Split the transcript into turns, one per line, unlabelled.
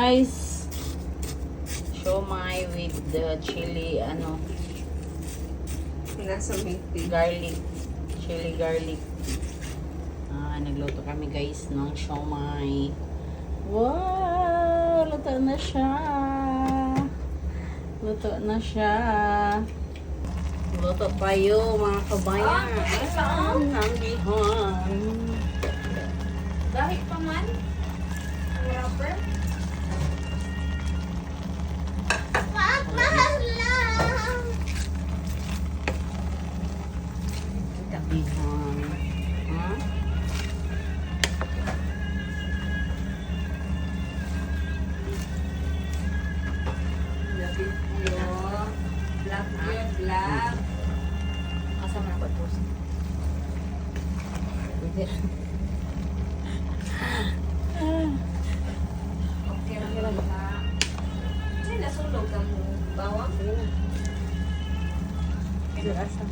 guys. Siomai with the chili,
Nasa meaty.
garlic. Chili garlic. Nagluto kami guys ng siomai. Wow! Luto na siya. Luto na siya. Luto tayo mga kabayan. Ang gihan.
Dahil pa man. Rubber.
Gihan. Ha?
Lapit yun. Black yun, black.
Kasama na ba ito? Hindi.
Okay lang na. Ay, nasulog ang bawang.
Sige na. Sige, asa.